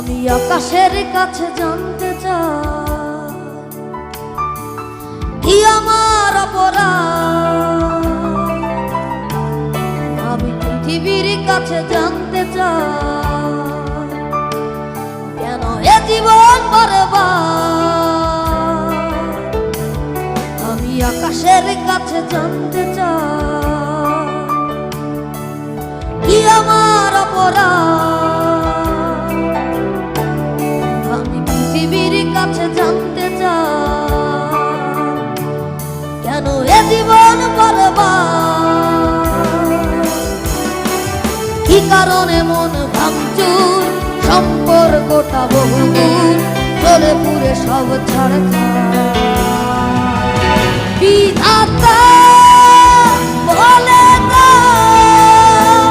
আমি আকাশের কাছে জানতে চাই কি আমার অপরাধ। আমি পৃথিবীর কাছে জানতে চাই কেন এ জীবন বরবাদ। আমি আকাশের কাছে জানতে চাই কি আমার অপরাধ। আমি পৃথিবীর কাছে জানতে চাই কেন এ জীবন বরবাদ। কি কারণে মন ভাঙচুর, সম্পর্কটা বহুদূর, চলে পুরে সব ছাড়খাড়। বিধাতা বলে দাও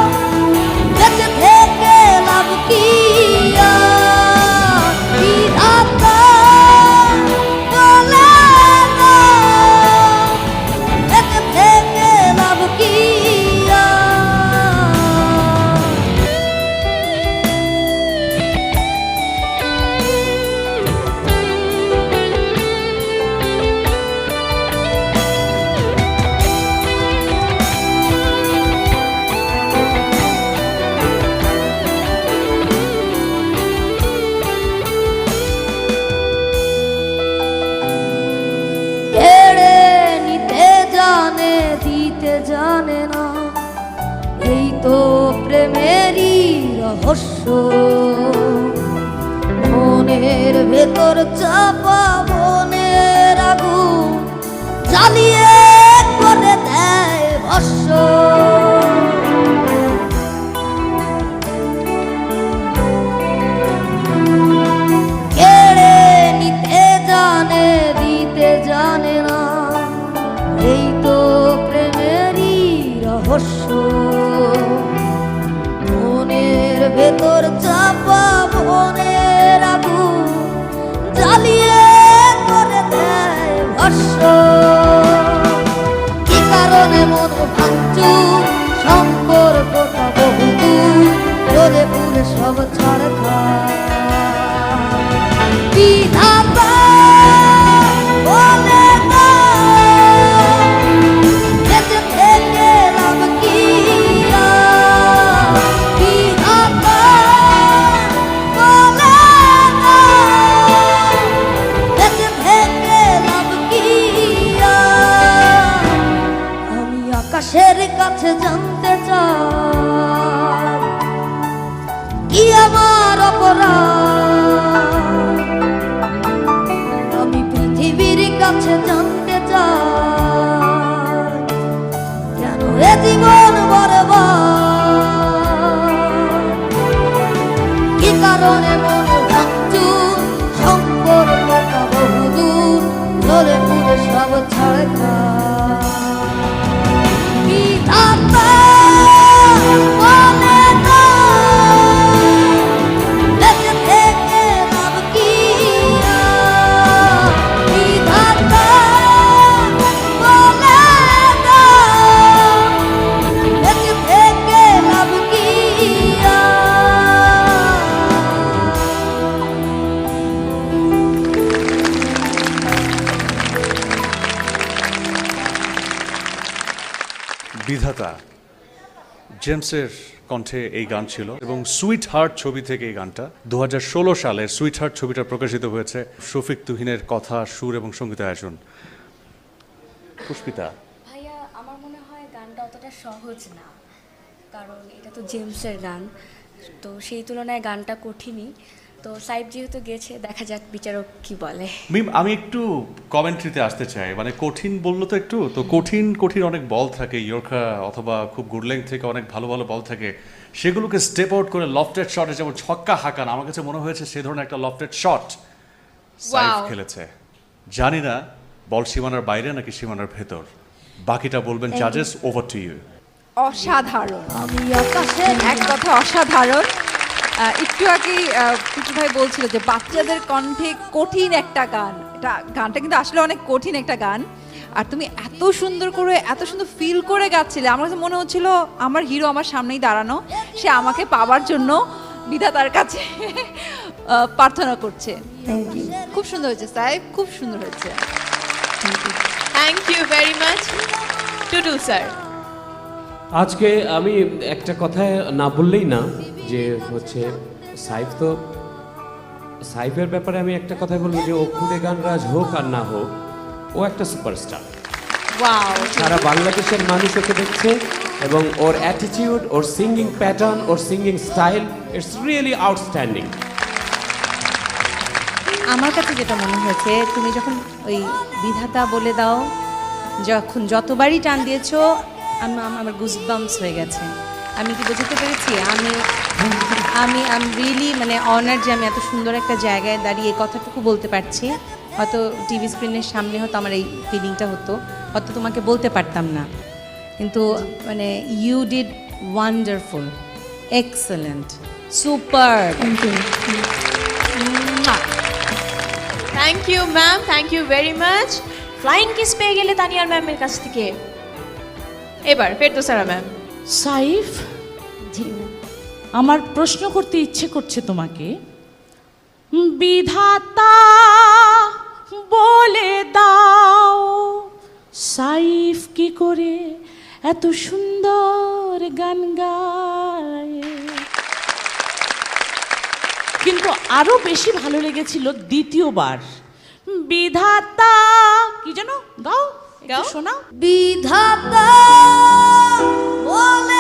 বেঁচে থেকে লাভ কি আর। বিধাতা বলে দাও বেঁচে থেকে লাভ কি জানে না। এই তো প্রেমেরই রহস্য, মনের ভেতর চাপা মনের আগুন জ্বালিয়ে করে দেয় ভস্য। কেড়ে নিতে জানে দিতে জানে না। এই তো রহস্য, মনের ভেতর চাপা মনের আগুন জ্বালিয়ে করে দেয় ভস্য। কি কারণে মন ভাঙচুর, সম্পর্কটা বহুদূর, চলে পুরে সব ছাড়খাড়। বিধাতা বলে আকাশের কাছে জানতে চাই কি আমার অপরাধ। আমি পৃথিবীর কাছে জানতে চাই কেন এ জীবন বরবাদ। কি কারণে মন ভাঙচুর, সম্পর্কটা বহুদূর, চলে পুরে সব ছাড়খাড়। বিধাতা জেমসের কণ্ঠে এই গান ছিল এবং সুইট হার্ট ছবি থেকে এই গানটা 2016 সালে সুইট হার্ট ছবিটা প্রকাশিত হয়েছে। শফিক তুহিনের কথা, সুর এবং সঙ্গীতায়োজন। পুষ্পিতা ভাইয়া, আমার মনে হয় গানটা অতটা সহজ না, কারণ এটা তো জেমসের গান, তো সেই তুলনায় গানটা কঠিনই। তো সাইব যেহেতু গেছে, দেখা যাক বিচারক কি বলে। মিম, আমি একটু কমেন্ট্রিতে আসতে চাই। মানে কঠিন বললো তো একটু, তো কঠিন অনেক বল থাকে, ইয়র্কার অথবা খুব গুড লেন্থ থেকে অনেক ভালো ভালো বল থাকে, সেগুলোকে স্টেপ আউট করে লফটেড শটে যেমন ছক্কা হাঁকান, আমার কাছে মনে হয়েছে সে ধরনের একটা লফটেড শট সাইব খেলেছে। জানি না বল সীমানার বাইরে নাকি সীমানার ভেতর, বাকিটা বলবেন জাজেস। Over to you. অসাধারণ, এক কথা অসাধারণ। একটু আগেই পিকু ভাই বলছিল যে বাচ্চাদের কণ্ঠে কঠিন একটা গান, গানটা কিন্তু আসলে অনেক কঠিন একটা গান। আর তুমি এত সুন্দর করে এত সুন্দর ফিল করে গাচ্ছিলে, আমার কাছে মনে হচ্ছিল আমার হিরো আমার সামনেই দাঁড়ানো, সে আমাকে পাওয়ার জন্য বিধাতার কাছে প্রার্থনা করছে। Thank you. খুব সুন্দর হয়েছে সাইফ, খুব সুন্দর হয়েছে। Thank you very much Tutul sir. আজকে আমি একটা কথায় না বললেই না, যে হচ্ছে সাইফের ব্যাপারে আমি একটা কথা বলবো, যে ও খুদে গানরাজ হোক আর না হোক, ও একটা সুপারস্টার। ওয়াও, সারা বাংলাদেশের মানুষ ওকে দেখছে, এবং ওর অ্যাটিটিউড, ওর সিঙ্গিং প্যাটার্ন, ওর singing style, it's really outstanding. আমার কাছে যেটা মনে হয়েছে, তুমি যখন ওই বিধাতা বলে দাও, যখন যতবারই টান দিয়েছো, আমার গুজবাম্পস হয়ে গেছে। আমি কি বোঝাতে পেরেছি? আমি রিয়েলি মানে অনার যে আমি এত সুন্দর একটা জায়গায় দাঁড়িয়ে এই কথাটুকু বলতে পারছি। হয়তো টিভি স্ক্রিনের সামনে হয়তো আমার এই ফিলিংটা হতো, হয়তো তোমাকে বলতে পারতাম না, কিন্তু মানে you did wonderful, excellent, super. Thank you ma'am, thank you very much. Flying kiss পেয়ে গেলে তানিয়ার ম্যামের কাছ থেকে। এবার ফেরদৌসারা ম্যাম। সাইফ, আমার প্রশ্ন করতে ইচ্ছে করছে তোমাকে। বিধাতা বলে দাও, সাইফ কি করে এত সুন্দর গান গায়? কিন্তু আরো বেশি ভালো লেগেছিল দ্বিতীয়বার। বিধাতা কি যেন গাও, গাও। শোনাও। বিধাতা বলে